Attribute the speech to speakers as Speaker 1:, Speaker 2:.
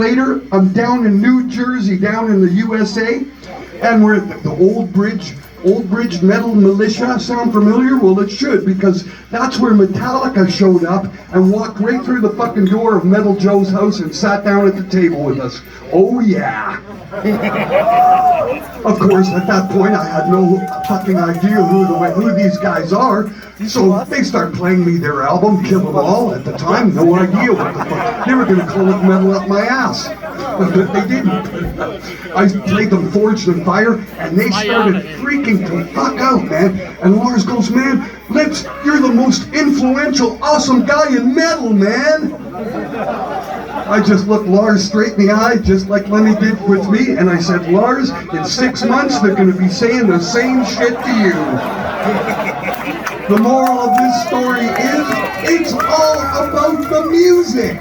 Speaker 1: Later, I'm down in New Jersey, down in the USA, and we're at the Old Bridge Metal Militia. Sound familiar? Well, it should, because that's where Metallica showed up and walked right through the fucking door of Metal Joe's house and sat down at the table with us. Oh yeah. Of course, at that point, I had no fucking idea who these guys are. So they start playing me their album, Kill 'Em All. At the time, no idea what the fuck. They were going to call it Metal Up My Ass. But they didn't. I played them Forged in Fire, and they started freaking the fuck out, man. And Lars goes, man, you're the most influential, awesome guy in metal, man. I just looked Lars straight in the eye, just like Lenny did with me, and I said, Lars, in 6 months they're going to be saying the same shit to you. The moral of this story is, it's all about the music.